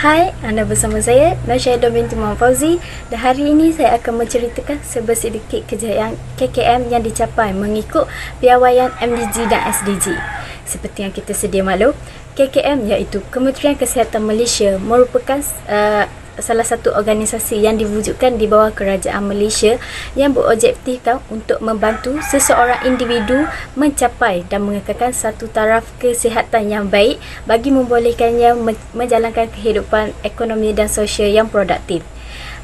Hai, anda bersama saya, Nasyahidah binti Muhammad Fauzi, dan hari ini saya akan menceritakan sedikit kejayaan KKM yang dicapai mengikut piawaian MDG dan SDG. Seperti yang kita sedia maklum, KKM iaitu Kementerian Kesihatan Malaysia merupakan salah satu organisasi yang diwujudkan di bawah kerajaan Malaysia yang berobjektifkan untuk membantu seseorang individu mencapai dan mengekalkan satu taraf kesihatan yang baik bagi membolehkannya menjalankan kehidupan ekonomi dan sosial yang produktif.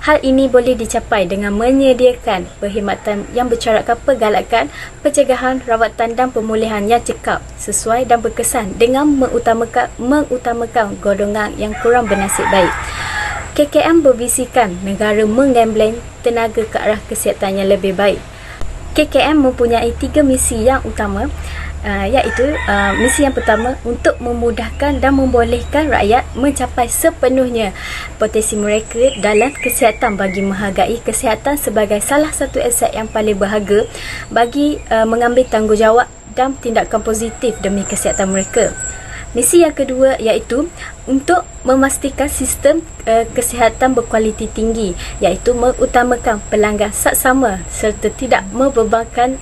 Hal ini boleh dicapai dengan menyediakan perkhidmatan yang bercorakkan pergalakan, pencegahan, rawatan dan pemulihan yang cekap, sesuai dan berkesan dengan mengutamakan golongan yang kurang bernasib baik. KKM bervisikan negara menggembleng tenaga ke arah kesihatan yang lebih baik. KKM mempunyai 3 misi yang utama, iaitu misi yang pertama untuk memudahkan dan membolehkan rakyat mencapai sepenuhnya potensi mereka dalam kesihatan bagi menghargai kesihatan sebagai salah satu aset yang paling berharga bagi mengambil tanggungjawab dan tindakan positif demi kesihatan mereka. Misi yang kedua iaitu untuk memastikan sistem kesihatan berkualiti tinggi, iaitu mengutamakan pelanggan saksama serta tidak membebankan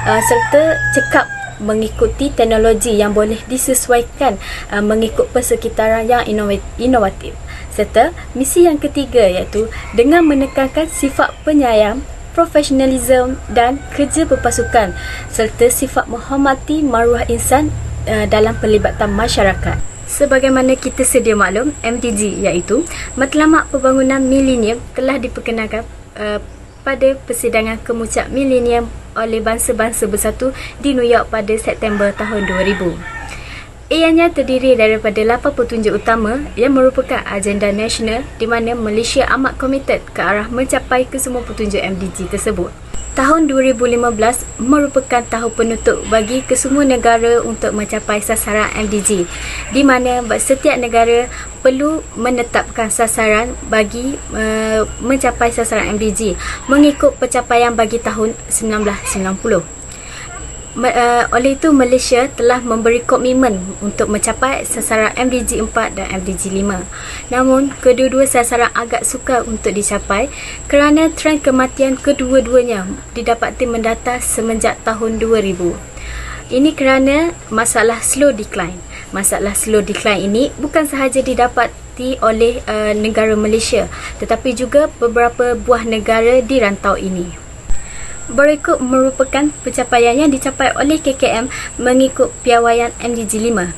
serta cekap mengikuti teknologi yang boleh disesuaikan mengikut persekitaran yang inovatif. Serta misi yang ketiga iaitu dengan menekankan sifat penyayang, profesionalisme dan kerja berpasukan serta sifat menghormati maruah insan dalam pelibatan masyarakat. Sebagaimana kita sedia maklum, MDG iaitu Matlamat Pembangunan Milenium telah diperkenalkan pada persidangan kemuncak milenium oleh bangsa-bangsa bersatu di New York pada September tahun 2000. Ianya terdiri daripada 8 petunjuk utama yang merupakan agenda nasional di mana Malaysia amat komited ke arah mencapai kesemua petunjuk MDG tersebut. Tahun 2015 merupakan tahun penutup bagi kesemua negara untuk mencapai sasaran MDG, di mana setiap negara perlu menetapkan sasaran bagi mencapai sasaran MDG mengikut pencapaian bagi tahun 1990. Oleh itu, Malaysia telah memberi komitmen untuk mencapai sasaran MDG 4 dan MDG 5. Namun, kedua-dua sasaran agak sukar untuk dicapai kerana trend kematian kedua-duanya didapati mendata semenjak tahun 2000. Ini kerana masalah slow decline. Masalah slow decline ini bukan sahaja didapati oleh negara Malaysia, tetapi juga beberapa buah negara di rantau ini. Berikut merupakan pencapaian yang dicapai oleh KKM mengikut piawaian MDG 5,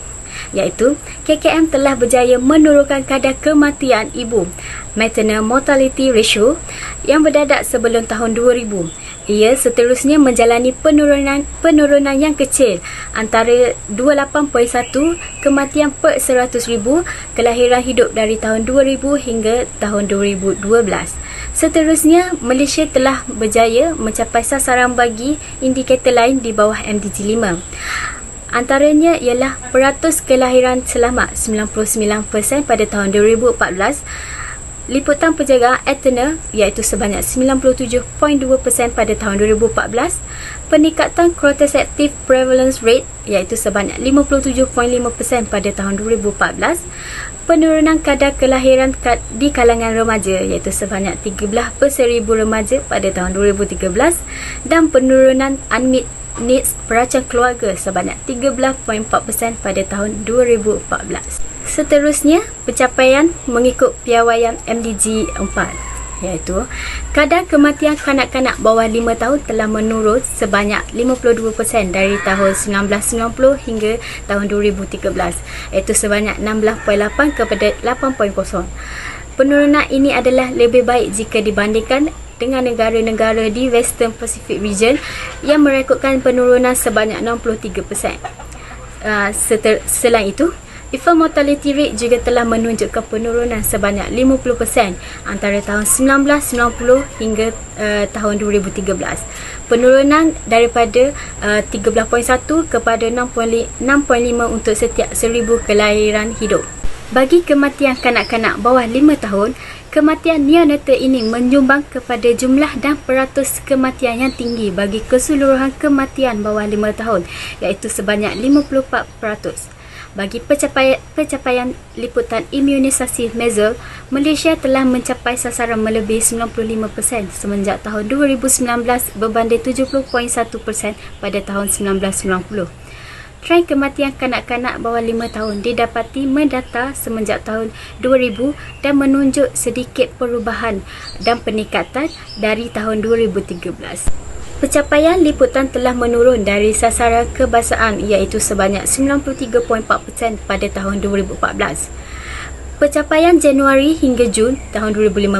iaitu KKM telah berjaya menurunkan kadar kematian ibu maternal mortality ratio yang berdadak sebelum tahun 2000. Ia seterusnya menjalani penurunan yang kecil antara 28.1 kematian per 100,000 kelahiran hidup dari tahun 2000 hingga tahun 2012. Seterusnya, Malaysia telah berjaya mencapai sasaran bagi indikator lain di bawah MDG 5. Antaranya ialah peratus kelahiran selamat 99% pada tahun 2014, liputan penjagaan eternal iaitu sebanyak 97.2% pada tahun 2014, peningkatan contraceptive prevalence rate iaitu sebanyak 57.5% pada tahun 2014, penurunan kadar kelahiran di kalangan remaja iaitu sebanyak 13 per 1000 remaja pada tahun 2013, dan penurunan unmet needs perancang keluarga sebanyak 13.4% pada tahun 2014. Seterusnya, pencapaian mengikut piawaian MDG 4, iaitu kadar kematian kanak-kanak bawah 5 tahun telah menurun sebanyak 52% dari tahun 1990 hingga tahun 2013, iaitu sebanyak 16.8 kepada 8.0. Penurunan ini adalah lebih baik jika dibandingkan dengan negara-negara di Western Pacific Region yang merekodkan penurunan sebanyak 63%. Selain itu, infant mortality rate juga telah menunjukkan penurunan sebanyak 50% antara tahun 1990 hingga tahun 2013. Penurunan daripada 13.1 kepada 6.5 untuk setiap 1000 kelahiran hidup. Bagi kematian kanak-kanak bawah 5 tahun, kematian neonatal ini menyumbang kepada jumlah dan peratus kematian yang tinggi bagi keseluruhan kematian bawah 5 tahun, iaitu sebanyak 54%. Bagi pencapaian liputan imunisasi measles, Malaysia telah mencapai sasaran melebihi 95% semenjak tahun 2019 berbanding 70.1% pada tahun 1990. Tren kematian kanak-kanak bawah 5 tahun didapati mendata semenjak tahun 2000 dan menunjuk sedikit perubahan dan peningkatan dari tahun 2013. Pencapaian liputan telah menurun dari sasaran kebangsaan iaitu sebanyak 93.4% pada tahun 2014. Pencapaian Januari hingga Jun tahun 2015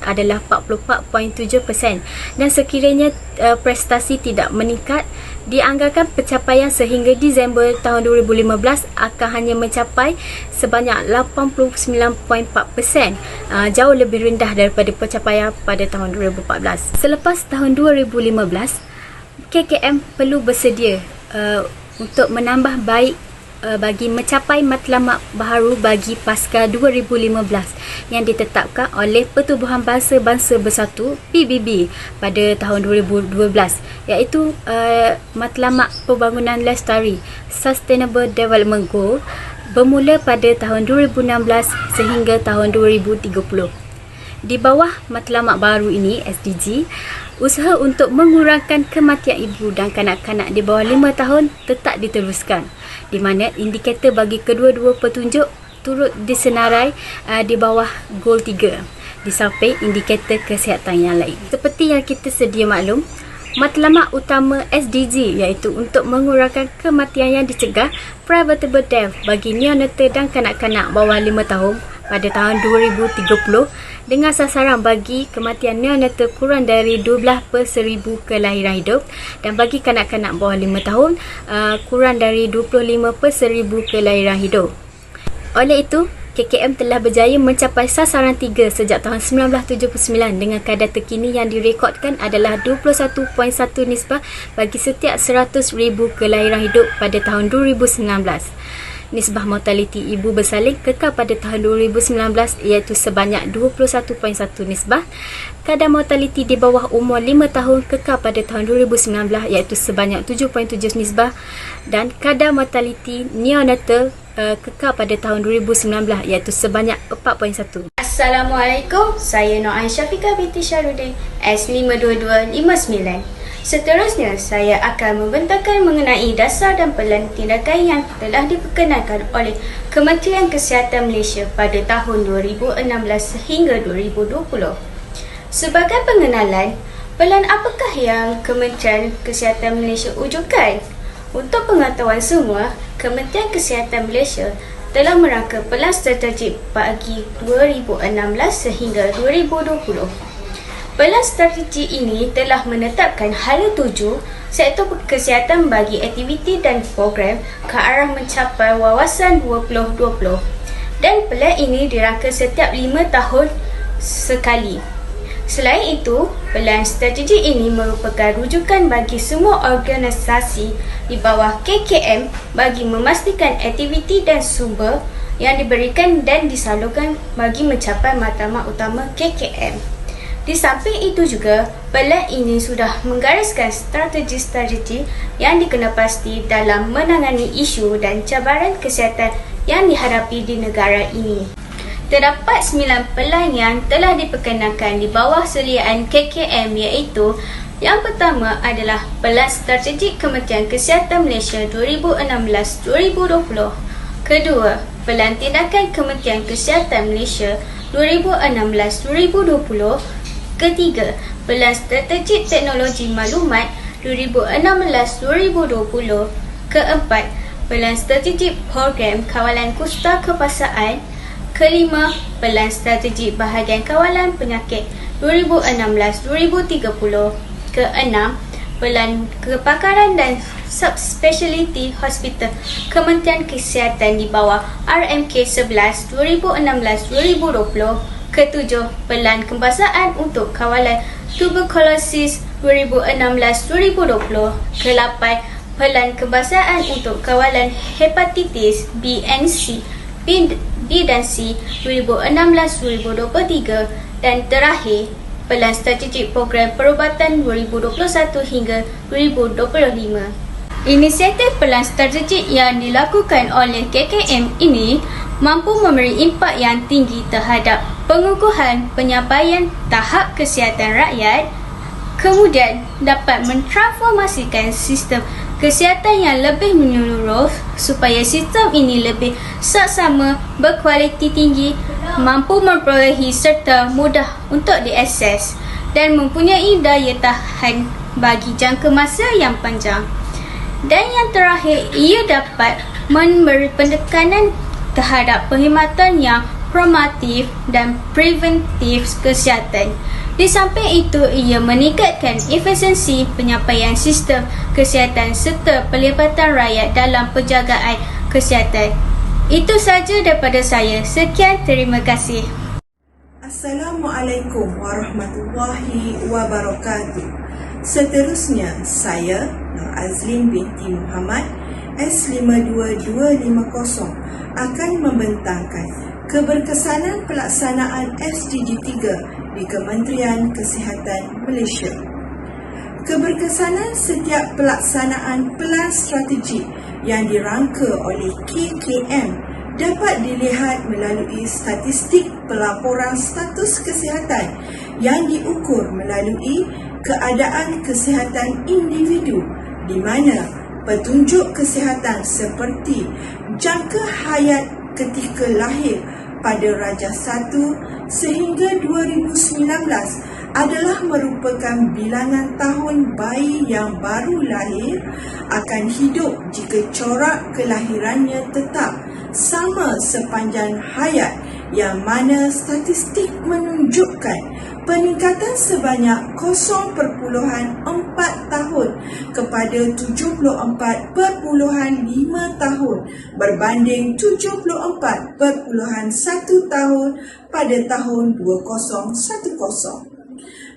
adalah 44.7% dan sekiranya prestasi tidak meningkat, dianggarkan pencapaian sehingga Disember tahun 2015 akan hanya mencapai sebanyak 89.4%, jauh lebih rendah daripada pencapaian pada tahun 2014. Selepas tahun 2015, KKM perlu bersedia untuk menambah baik bagi mencapai matlamat baharu bagi Pasca 2015 yang ditetapkan oleh Pertubuhan Bangsa-Bangsa Bersatu PBB pada tahun 2012, iaitu matlamat pembangunan lestari Sustainable Development Goal bermula pada tahun 2016 sehingga tahun 2030. Di bawah matlamat baru ini, SDG, usaha untuk mengurangkan kematian ibu dan kanak-kanak di bawah 5 tahun tetap diteruskan, di mana indikator bagi kedua-dua petunjuk turut disenarai di bawah Goal 3, di samping indikator kesihatan yang lain. Seperti yang kita sedia maklum, matlamat utama SDG iaitu untuk mengurangkan kematian yang dicegah preventable death bagi neonatal dan kanak-kanak bawah 5 tahun pada tahun 2030 dengan sasaran bagi kematian neonatal kurang dari 12 per 1000 kelahiran hidup dan bagi kanak-kanak bawah 5 tahun kurang dari 25 per 1000 kelahiran hidup. Oleh itu, KKM telah berjaya mencapai sasaran 3 sejak tahun 1979 dengan kadar terkini yang direkodkan adalah 21.1 nisbah bagi setiap 100,000 kelahiran hidup pada tahun 2019. Nisbah mortaliti ibu bersalin kekal pada tahun 2019 iaitu sebanyak 21.1 nisbah. Kadar mortaliti di bawah umur 5 tahun kekal pada tahun 2019 iaitu sebanyak 7.7 nisbah dan kadar mortaliti neonatal kekal pada tahun 2019 iaitu sebanyak 4.1. Assalamualaikum, saya Nur Syafiqah binti Syarudin S52259. Seterusnya, saya akan membentangkan mengenai dasar dan pelan tindakan yang telah diperkenalkan oleh Kementerian Kesihatan Malaysia pada tahun 2016 sehingga 2020. Sebagai pengenalan, pelan apakah yang Kementerian Kesihatan Malaysia wujudkan? Untuk pengetahuan semua, Kementerian Kesihatan Malaysia telah merangka pelan strategik bagi 2016 sehingga 2020. Pelan strategi ini telah menetapkan hala tuju sektor kesihatan bagi aktiviti dan program ke arah mencapai wawasan 2020 dan pelan ini dirangka setiap 5 tahun sekali. Selain itu, pelan strategi ini merupakan rujukan bagi semua organisasi di bawah KKM bagi memastikan aktiviti dan sumber yang diberikan dan disalurkan bagi mencapai matlamat utama KKM. Di samping itu juga, pelan ini sudah menggariskan strategi-strategi yang dikenapasti dalam menangani isu dan cabaran kesihatan yang dihadapi di negara ini. Terdapat 9 pelan yang telah diperkenalkan di bawah seriaan KKM iaitu yang pertama adalah Pelan Strategik Kementerian Kesihatan Malaysia 2016-2020. Kedua, Pelan Tindakan Kementerian Kesihatan Malaysia 2016-2020. Ketiga, Pelan Strategik Teknologi Maklumat 2016-2020. Keempat, Pelan Strategik Program Kawalan Kusta Kepasaan. Kelima, Pelan Strategik Bahagian Kawalan Penyakit 2016-2030. Keenam, Pelan Kepakaran dan Subspeciality Hospital Kementerian Kesihatan di bawah RMK 11 2016-2020. Ketujuh, Pelan Kembasaan untuk Kawalan Tuberkulosis 2016-2020. Kelapan, Pelan Kembasaan untuk Kawalan Hepatitis B and C, B dan C 2016-2023. Dan terakhir, Pelan Strategik Program Perubatan 2021 hingga 2025. Inisiatif pelan strategik yang dilakukan oleh KKM ini mampu memberi impak yang tinggi terhadap pengukuhan penyampaian tahap kesihatan rakyat, kemudian dapat mentransformasikan sistem kesihatan yang lebih menyeluruh supaya sistem ini lebih saksama, berkualiti tinggi, mampu memperolehi serta mudah untuk diakses dan mempunyai daya tahan bagi jangka masa yang panjang. Dan yang terakhir, ia dapat memberi penekanan terhadap perkhidmatan yang promotif dan preventif kesihatan. Di samping itu, ia meningkatkan efisiensi penyampaian sistem kesihatan serta pelibatan rakyat dalam penjagaan kesihatan. Itu saja daripada saya. Sekian, terima kasih. Assalamualaikum warahmatullahi wabarakatuh. Seterusnya, saya Nur Azlin binti Muhammad S52250 akan membentangkan keberkesanan pelaksanaan SDG 3 di Kementerian Kesihatan Malaysia. Keberkesanan setiap pelaksanaan pelan strategik yang dirangka oleh KKM dapat dilihat melalui statistik pelaporan status kesihatan yang diukur melalui keadaan kesihatan individu di mana petunjuk kesihatan seperti jangka hayat ketika lahir pada Rajah 1 sehingga 2019 adalah merupakan bilangan tahun bayi yang baru lahir akan hidup jika corak kelahirannya tetap sama sepanjang hayat, yang mana statistik menunjukkan peningkatan sebanyak 0.4 tahun kepada 74.5 tahun berbanding 74.1 tahun pada tahun 2010.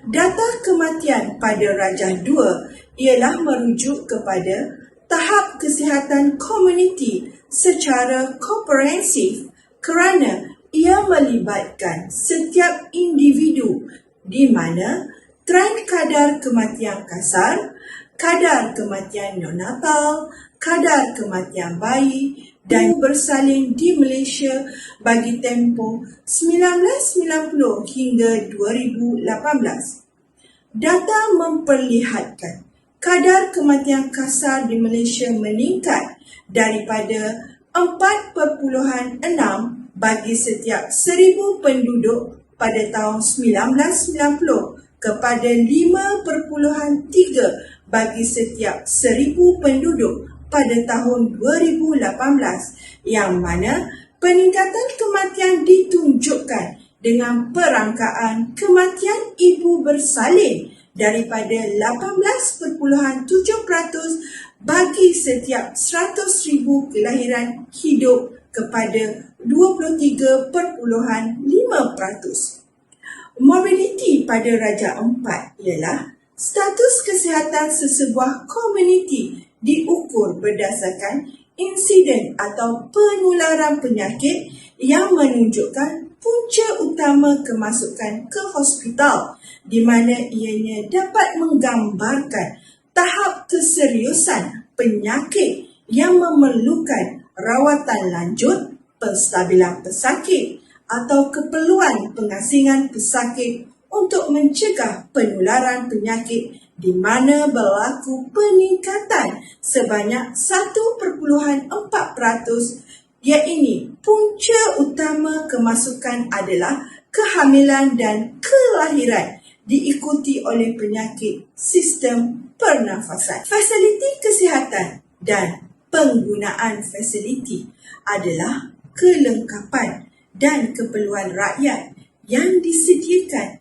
Data kematian pada Rajah 2 ialah merujuk kepada tahap kesihatan komuniti secara komprehensif kerana ia melibatkan setiap individu di mana trend kadar kematian kasar, kadar kematian neonatal, kadar kematian bayi dan bersalin di Malaysia bagi tempoh 1990 hingga 2018. Data memperlihatkan kadar kematian kasar di Malaysia meningkat daripada 4.6 bagi setiap 1,000 penduduk pada tahun 1990 kepada 5.3 bagi setiap 1,000 penduduk pada tahun 2018, yang mana peningkatan kematian ditunjukkan dengan perangkaan kematian ibu bersalin daripada 18.7% bagi setiap 100,000 kelahiran hidup kepada 23.5%. Morbiditi pada Rajah 4 ialah status kesihatan sesebuah komuniti diukur berdasarkan insiden atau penularan penyakit yang menunjukkan punca utama kemasukan ke hospital, di mana ianya dapat menggambarkan tahap keseriusan penyakit yang memerlukan rawatan lanjut, penstabilan pesakit atau keperluan pengasingan pesakit untuk mencegah penularan penyakit, di mana berlaku peningkatan sebanyak 1.4%, iaitu punca utama kemasukan adalah kehamilan dan kelahiran, diikuti oleh penyakit sistem pernafasan. Fasiliti kesihatan dan penggunaan fasiliti adalah kelengkapan dan keperluan rakyat yang disediakan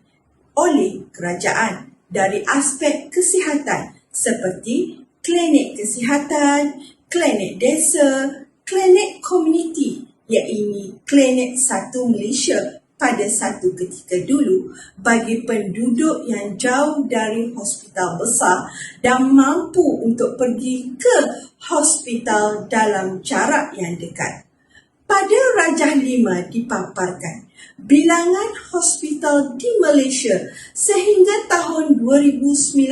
oleh kerajaan dari aspek kesihatan seperti klinik kesihatan, klinik desa, klinik komuniti, iaitu klinik satu Malaysia pada satu ketika dulu bagi penduduk yang jauh dari hospital besar dan mampu untuk pergi ke hospital dalam jarak yang dekat. Pada Rajah 5 dipaparkan Bilangan hospital di Malaysia sehingga tahun 2019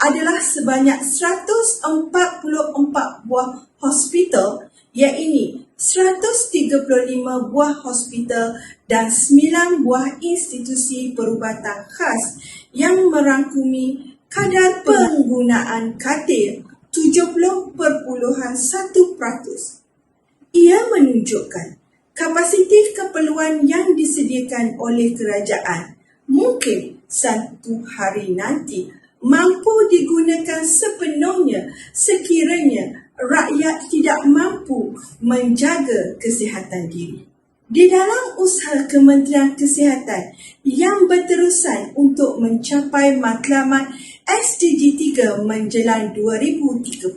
adalah sebanyak 144 buah hospital, iaitu 135 buah hospital dan 9 buah institusi perubatan khas yang merangkumi kadar penggunaan katil 70.1%. Ia menunjukkan kapasiti keperluan yang disediakan oleh kerajaan mungkin satu hari nanti mampu digunakan sepenuhnya sekiranya rakyat tidak mampu menjaga kesihatan diri. Di dalam usaha Kementerian Kesihatan yang berterusan untuk mencapai matlamat SDG 3 menjelang 2030,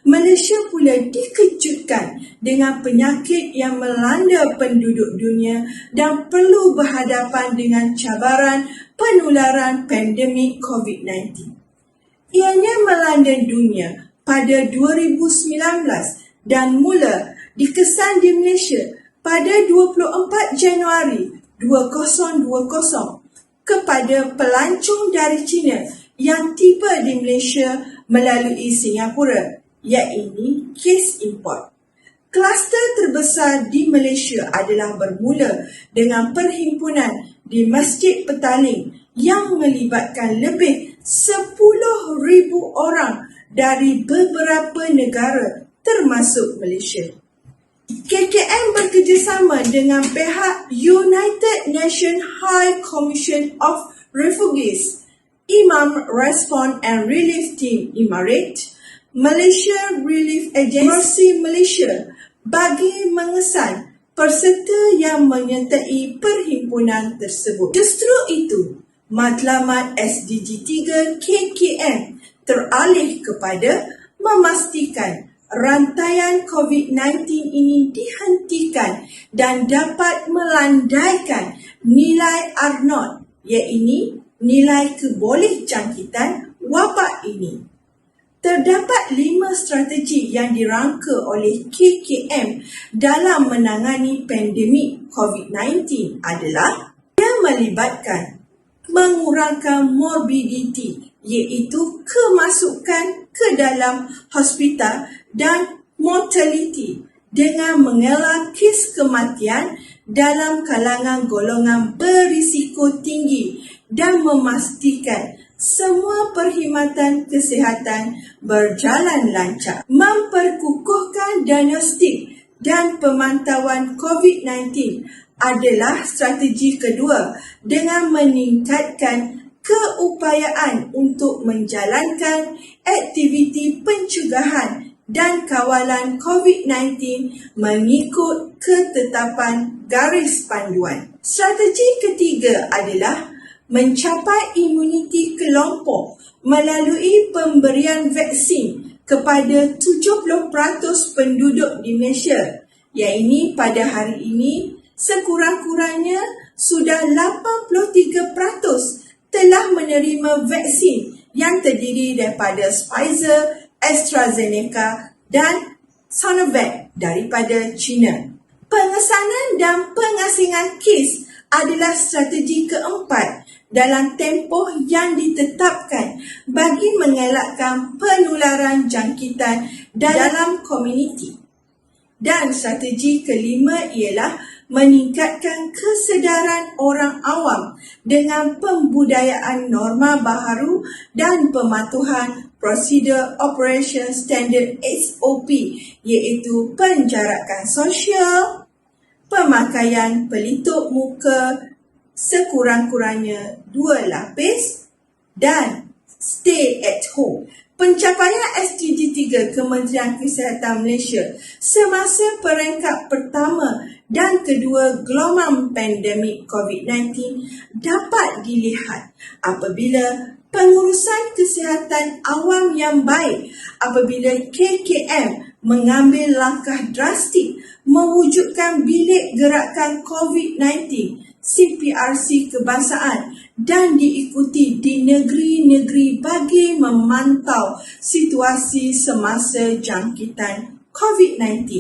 Malaysia pula dikejutkan dengan penyakit yang melanda penduduk dunia dan perlu berhadapan dengan cabaran penularan pandemik COVID-19. Ianya melanda dunia pada 2019 dan mula dikesan di Malaysia pada 24 Januari 2020 kepada pelancong dari China yang tiba di Malaysia melalui Singapura, iaitu kes import. Kluster terbesar di Malaysia adalah bermula dengan perhimpunan di Masjid Petaling yang melibatkan lebih 10,000 orang dari beberapa negara termasuk Malaysia. KKM bekerjasama dengan pihak United Nations High Commission of Refugees, Imam Response and Relief Team Imarat, Malaysia Relief Agency Malaysia bagi mengesan peserta yang menyertai perhimpunan tersebut. Justru itu, matlamat SDG 3 KKM teralih kepada memastikan rantaian COVID-19 ini dihentikan dan dapat melandaikan nilai R0, iaitu nilai kebolehjangkitan wabak ini. Terdapat 5 strategi yang dirangka oleh KKM dalam menangani pandemik COVID-19 adalah yang melibatkan mengurangkan morbiditi, iaitu kemasukan ke dalam hospital dan mortality dengan mengelak kes kematian dalam kalangan golongan berisiko tinggi dan memastikan semua perkhidmatan kesihatan berjalan lancar. Memperkukuhkan diagnostik dan pemantauan COVID-19 adalah strategi kedua dengan meningkatkan keupayaan untuk menjalankan aktiviti pencegahan dan kawalan COVID-19 mengikut ketetapan garis panduan. Strategi ketiga adalah mencapai imuniti kelompok melalui pemberian vaksin kepada 70% penduduk di Malaysia, iaitu pada hari ini sekurang-kurangnya sudah 83% telah menerima vaksin yang terdiri daripada Pfizer, AstraZeneca dan Sinovac daripada China. Pengesanan dan pengasingan kes adalah strategi keempat dalam tempoh yang ditetapkan bagi mengelakkan penularan jangkitan dalam komuniti. Dan strategi kelima ialah meningkatkan kesedaran orang awam dengan pembudayaan norma baharu dan pematuhan prosedur operation standard SOP, iaitu penjarakan sosial, pemakaian pelitup muka sekurang-kurangnya 2 lapis dan stay at home. Pencapaian SDG 3 Kementerian Kesihatan Malaysia semasa peringkat pertama dan kedua gelombang pandemik COVID-19 dapat dilihat apabila pengurusan kesihatan awam yang baik, apabila KKM mengambil langkah drastik mewujudkan bilik gerakan COVID-19 CPRC kebangsaan dan diikuti di negeri-negeri bagi memantau situasi semasa jangkitan COVID-19.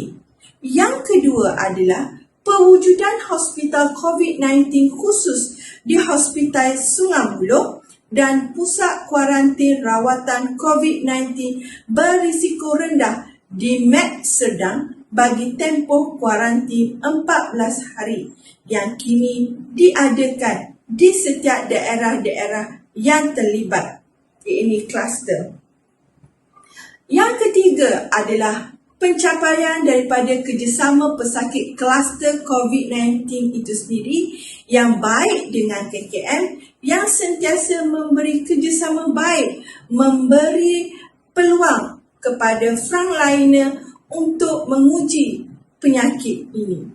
Yang kedua adalah pewujudan hospital COVID-19 khusus di Hospital Sungai Buloh dan pusat kuarantin rawatan COVID-19 berisiko rendah di Mat Serdang bagi tempoh kuarantin 14 hari yang kini diadakan di setiap daerah-daerah yang terlibat. Ini kluster. Yang ketiga adalah pencapaian daripada kerjasama pesakit kluster COVID-19 itu sendiri yang baik dengan KKM yang sentiasa memberi kerjasama baik, memberi peluang kepada frontliner untuk menguji penyakit ini.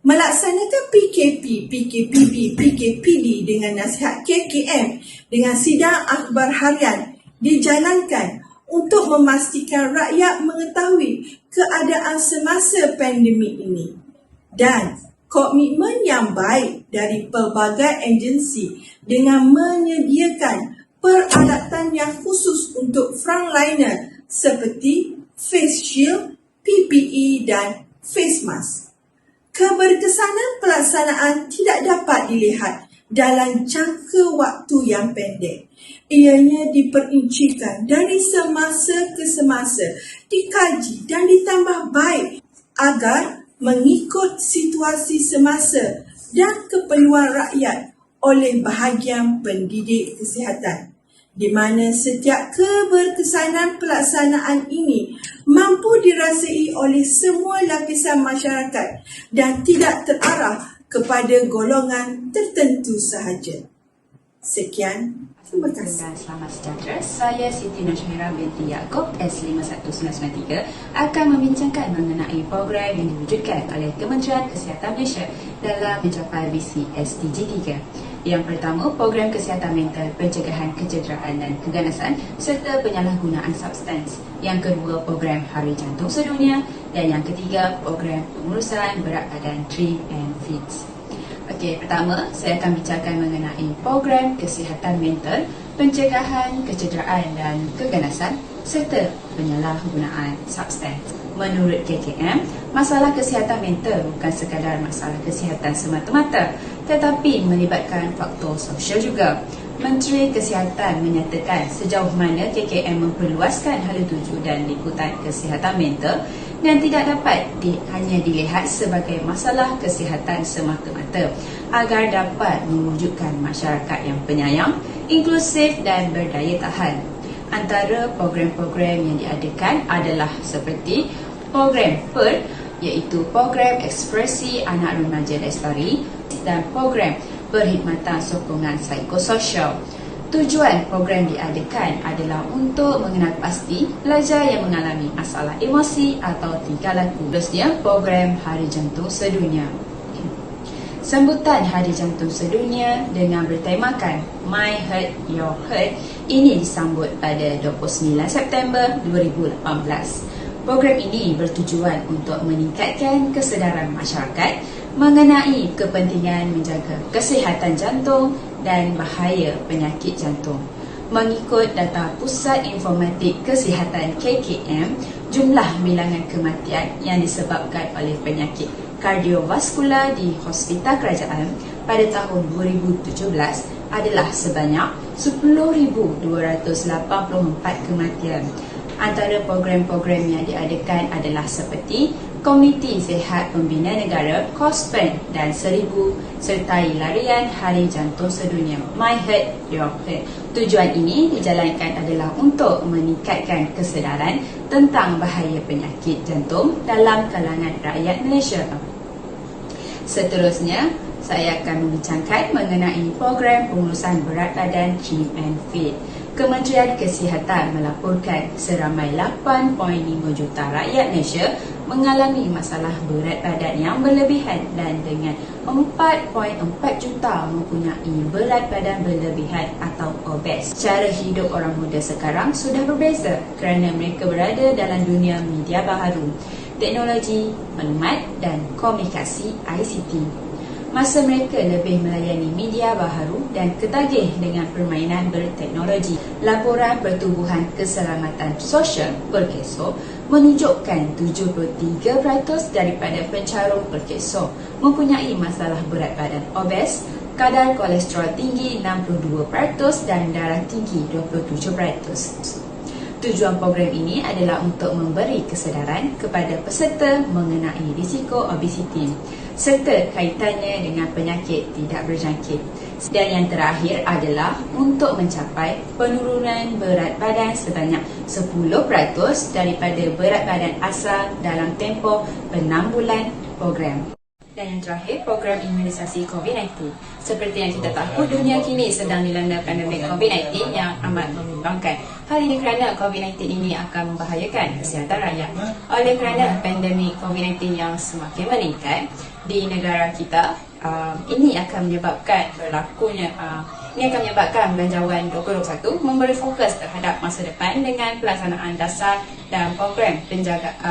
Melaksanakan PKP, PKPB, PKPD dengan nasihat KKM dengan sidang akhbar harian dijalankan untuk memastikan rakyat mengetahui keadaan semasa pandemik ini dan komitmen yang baik dari pelbagai agensi dengan menyediakan peralatan yang khusus untuk frontliner seperti face shield, PPE dan face mask. Keberkesanan pelaksanaan tidak dapat dilihat dalam jangka waktu yang pendek. Ianya diperincikan dari semasa ke semasa, dikaji dan ditambah baik agar mengikut situasi semasa dan keperluan rakyat oleh bahagian pendidik kesihatan, di mana setiap keberkesanan pelaksanaan ini mampu dirasai oleh semua lapisan masyarakat dan tidak terarah kepada golongan tertentu sahaja. Sekian, terima kasih. Selamat sejahtera, saya Siti Nashmira binti Yaakob S51993 akan membincangkan mengenai program yang diwujudkan oleh Kementerian Kesihatan Malaysia dalam mencapai visi SDG 3. Yang pertama, program kesihatan mental, pencegahan kecederaan dan keganasan serta penyalahgunaan substans. Yang kedua, program Hari Jantung Sedunia. Dan yang ketiga, program pengurusan berat badan Trim and Fits. Okey, pertama saya akan bincangkan mengenai program kesihatan mental, pencegahan kecederaan dan keganasan serta penyalahgunaan substans. Menurut KKM, masalah kesihatan mental bukan sekadar masalah kesihatan semata-mata, tetapi melibatkan faktor sosial juga. Menteri Kesihatan menyatakan sejauh mana KKM memperluaskan hala tuju dan liputan kesihatan mental dan tidak dapat hanya dilihat sebagai masalah kesihatan semata-mata agar dapat mewujudkan masyarakat yang penyayang, inklusif dan berdaya tahan. Antara program-program yang diadakan adalah seperti program PER, iaitu program ekspresi anak remaja lestari dan program perkhidmatan sokongan psikososial. Tujuan program diadakan adalah untuk mengenal pasti pelajar yang mengalami masalah emosi atau tingkah laku. Terusnya, program Hari Jantung Sedunia. Sambutan Hari Jantung Sedunia dengan bertemakan My Heart, Your Heart ini disambut pada 29 September 2018. Program ini bertujuan untuk meningkatkan kesedaran masyarakat mengenai kepentingan menjaga kesihatan jantung dan bahaya penyakit jantung. Mengikut data Pusat Informatik Kesihatan KKM, jumlah bilangan kematian yang disebabkan oleh penyakit kardiovaskular di Hospital Kerajaan pada tahun 2017 adalah sebanyak 10,284 kematian. Antara program-program yang diadakan adalah seperti Komiti Sihat Pembina Negara, KOSPEN dan 1000 sertai larian Hari Jantung Sedunia My Heart, Your Heart. Tujuan ini dijalankan adalah untuk meningkatkan kesedaran tentang bahaya penyakit jantung dalam kalangan rakyat Malaysia. Seterusnya, saya akan membincangkan mengenai program pengurusan berat badan Trim and Fit. Kementerian Kesihatan melaporkan seramai 8.5 juta rakyat Malaysia mengalami masalah berat badan yang berlebihan dan dengan 4.4 juta mempunyai berat badan berlebihan atau obes. Cara hidup orang muda sekarang sudah berbeza kerana mereka berada dalam dunia media baharu, teknologi, maklumat dan komunikasi ICT. Masa mereka lebih melayani media baharu dan ketagih dengan permainan berteknologi. Laporan Pertubuhan Keselamatan Sosial Perkeso menunjukkan 73% daripada pencarum Perkeso mempunyai masalah berat badan obes, kadar kolesterol tinggi 62% dan darah tinggi 27%. Tujuan program ini adalah untuk memberi kesedaran kepada peserta mengenai risiko obesiti serta kaitannya dengan penyakit tidak berjangkit. Dan yang terakhir adalah untuk mencapai penurunan berat badan sebanyak 10% daripada berat badan asal dalam tempoh 6 bulan program. Dan yang terakhir, program imunisasi COVID-19. Seperti yang kita tahu, dunia kini sedang dilanda pandemik COVID-19 yang amat membimbangkan. Hal ini kerana COVID-19 ini akan membahayakan kesihatan rakyat. Oleh kerana pandemik COVID-19 yang semakin meningkat di negara kita, ini akan menyebabkan Belanjawan 2021 memberi fokus terhadap masa depan dengan pelaksanaan dasar dan program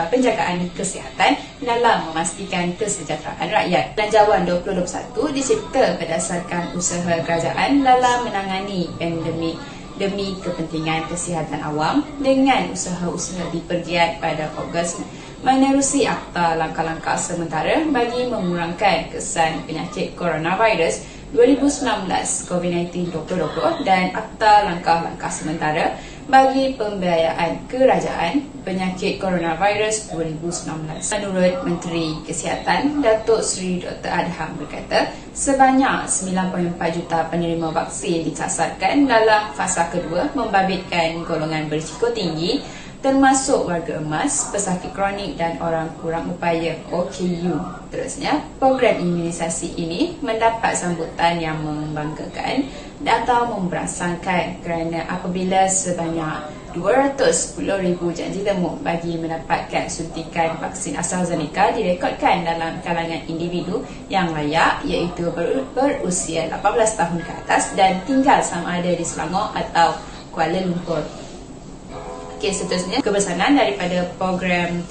penjagaan kesihatan dalam memastikan kesejahteraan rakyat. Belanjawan 2021 dicipta berdasarkan usaha kerajaan dalam menangani pandemik demi kepentingan kesihatan awam dengan usaha-usaha dipergiat pada Ogos menerusi Akta Langkah-Langkah Sementara bagi mengurangkan kesan penyakit coronavirus 2019 COVID-19 2020 dan Akta Langkah-Langkah Sementara bagi pembiayaan kerajaan penyakit coronavirus 2019. Menurut Menteri Kesihatan Datuk Seri Dr. Adham berkata, sebanyak 9.4 juta penerima vaksin disasarkan dalam fasa kedua membabitkan golongan berisiko tinggi termasuk warga emas, pesakit kronik dan orang kurang upaya OKU. Terusnya, program imunisasi ini mendapat sambutan yang membanggakan atau memberangsangkan kerana apabila sebanyak 210,000 janji temu bagi mendapatkan suntikan vaksin AstraZeneca direkodkan dalam kalangan individu yang layak iaitu berusia 18 tahun ke atas dan tinggal sama ada di Selangor atau Kuala Lumpur. Seterusnya, kebersamaan daripada program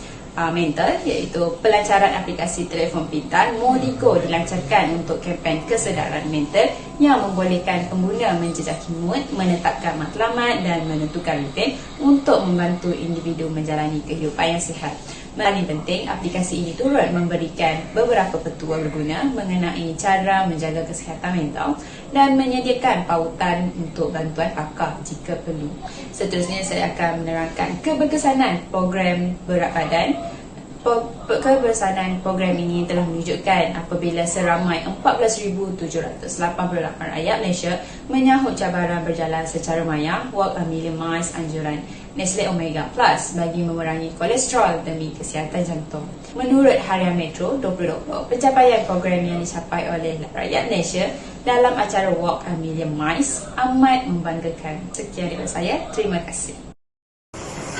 mental iaitu pelancaran aplikasi telefon pintar Modigo dilancarkan untuk kempen kesedaran mental yang membolehkan pengguna menjejaki mood, menetapkan matlamat dan menentukan rutin untuk membantu individu menjalani kehidupan yang sihat. Paling penting, aplikasi ini turut memberikan beberapa petua berguna mengenai cara menjaga kesihatan mental dan menyediakan pautan untuk bantuan pakar jika perlu. Seterusnya, saya akan menerangkan keberkesanan program berat badan. Kebersamaan program ini telah menunjukkan apabila seramai 14,788 rakyat Malaysia menyahut cabaran berjalan secara maya Walk a Million Miles anjuran Nestle Omega Plus bagi memerangi kolesterol demi kesihatan jantung. Menurut Harian Metro 2020, pencapaian program yang dicapai oleh rakyat Malaysia dalam acara Walk a Million Miles amat membanggakan. Sekian daripada saya, terima kasih.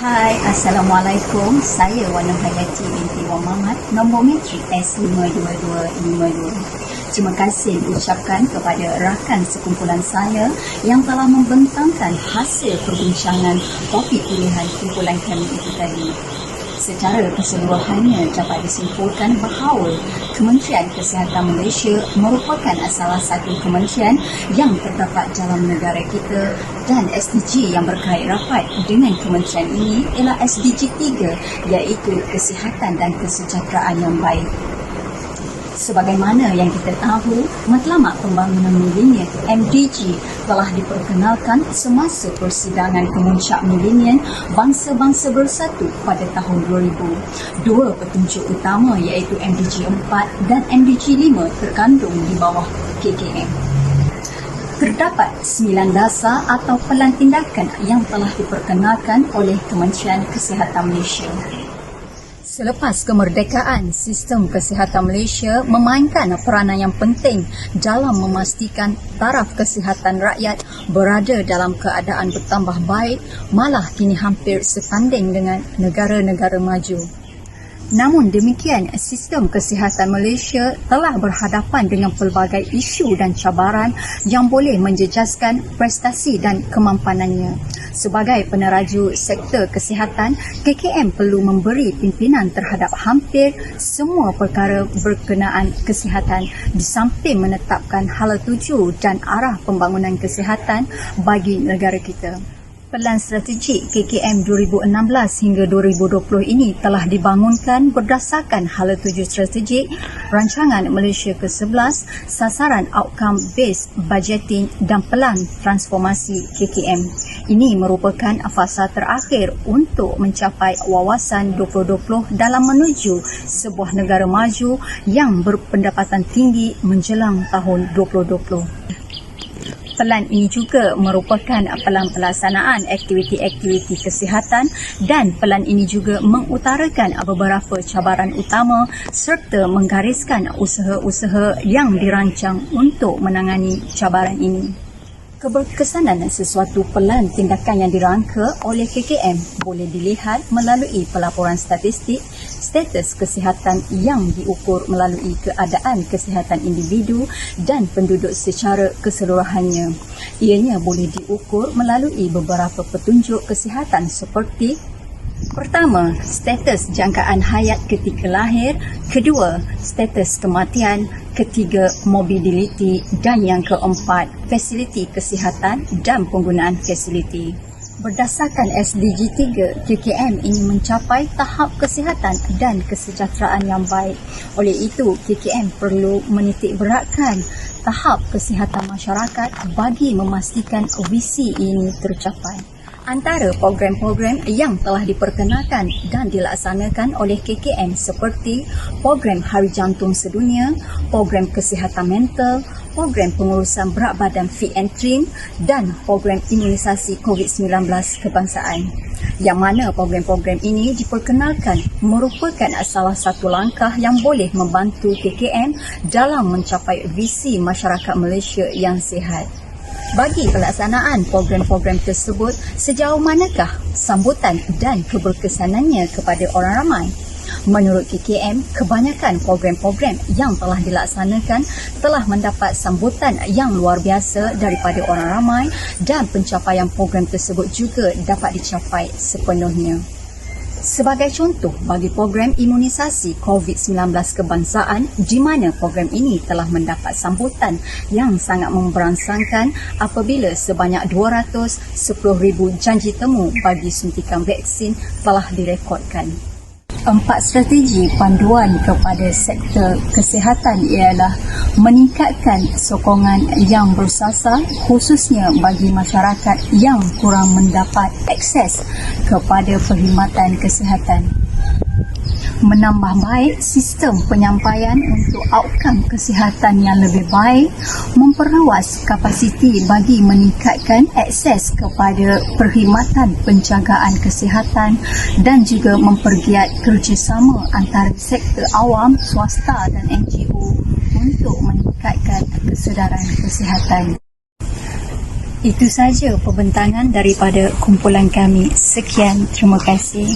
Hai, Assalamualaikum. Saya Wan Hayati binti Wan Mamat, nombor metrik S52252. Terima kasih diucapkan kepada rakan sekumpulan saya yang telah membentangkan hasil perbincangan topik pilihan kumpulan kami itu tadi. Secara keseluruhannya dapat disimpulkan bahawa Kementerian Kesihatan Malaysia merupakan salah satu kementerian yang terdapat dalam negara kita dan SDG yang berkait rapat dengan kementerian ini ialah SDG 3 iaitu kesihatan dan kesejahteraan yang baik. Sebagaimana yang kita tahu, Matlamat Pembangunan Milenial MDG telah diperkenalkan semasa persidangan Kemuncak Milenial Bangsa-Bangsa Bersatu pada tahun 2000. Dua petunjuk utama iaitu MDG 4 dan MDG 5 terkandung di bawah KKM. Terdapat 9 dasar atau pelan tindakan yang telah diperkenalkan oleh Kementerian Kesihatan Malaysia. Selepas kemerdekaan, sistem kesihatan Malaysia memainkan peranan yang penting dalam memastikan taraf kesihatan rakyat berada dalam keadaan bertambah baik, malah kini hampir setanding dengan negara-negara maju. Namun demikian, sistem kesihatan Malaysia telah berhadapan dengan pelbagai isu dan cabaran yang boleh menjejaskan prestasi dan kemampanannya. Sebagai peneraju sektor kesihatan, KKM perlu memberi pimpinan terhadap hampir semua perkara berkenaan kesihatan di samping menetapkan hala tuju dan arah pembangunan kesihatan bagi negara kita. Pelan strategik KKM 2016 hingga 2020 ini telah dibangunkan berdasarkan hala tuju strategik Rancangan Malaysia ke-11, sasaran outcome based budgeting dan pelan transformasi KKM. Ini merupakan fasa terakhir untuk mencapai wawasan 2020 dalam menuju sebuah negara maju yang berpendapatan tinggi menjelang tahun 2020. Pelan ini juga merupakan pelan pelaksanaan aktiviti-aktiviti kesihatan dan pelan ini juga mengutarakan beberapa cabaran utama serta menggariskan usaha-usaha yang dirancang untuk menangani cabaran ini. Keberkesanan sesuatu pelan tindakan yang dirangka oleh KKM boleh dilihat melalui pelaporan statistik status kesihatan yang diukur melalui keadaan kesihatan individu dan penduduk secara keseluruhannya. Ianya boleh diukur melalui beberapa petunjuk kesihatan seperti: pertama, status jangkaan hayat ketika lahir. Kedua, status kematian. Ketiga, mobility. Dan yang keempat, fasiliti kesihatan dan penggunaan fasiliti. Berdasarkan SDG 3, KKM ini mencapai tahap kesihatan dan kesejahteraan yang baik. Oleh itu, KKM perlu menitikberatkan tahap kesihatan masyarakat bagi memastikan visi ini tercapai. Antara program-program yang telah diperkenalkan dan dilaksanakan oleh KKM seperti program Hari Jantung Sedunia, program kesihatan mental, program pengurusan berat badan fit and trim dan program imunisasi COVID-19 kebangsaan. Yang mana program-program ini diperkenalkan merupakan salah satu langkah yang boleh membantu KKM dalam mencapai visi masyarakat Malaysia yang sihat. Bagi pelaksanaan program-program tersebut, sejauh manakah sambutan dan keberkesanannya kepada orang ramai? Menurut KKM, kebanyakan program-program yang telah dilaksanakan telah mendapat sambutan yang luar biasa daripada orang ramai dan pencapaian program tersebut juga dapat dicapai sepenuhnya. Sebagai contoh bagi program imunisasi COVID-19 kebangsaan, di mana program ini telah mendapat sambutan yang sangat memberangsangkan apabila sebanyak 210,000 janji temu bagi suntikan vaksin telah direkodkan. 4 strategi panduan kepada sektor kesihatan ialah meningkatkan sokongan yang bersasar khususnya bagi masyarakat yang kurang mendapat akses kepada perkhidmatan kesihatan. Menambah baik sistem penyampaian untuk outcome kesihatan yang lebih baik, memperluas kapasiti bagi meningkatkan akses kepada perkhidmatan penjagaan kesihatan dan juga mempergiat kerjasama antara sektor awam, swasta dan NGO untuk meningkatkan kesedaran kesihatan. Itu saja pembentangan daripada kumpulan kami. Sekian, terima kasih.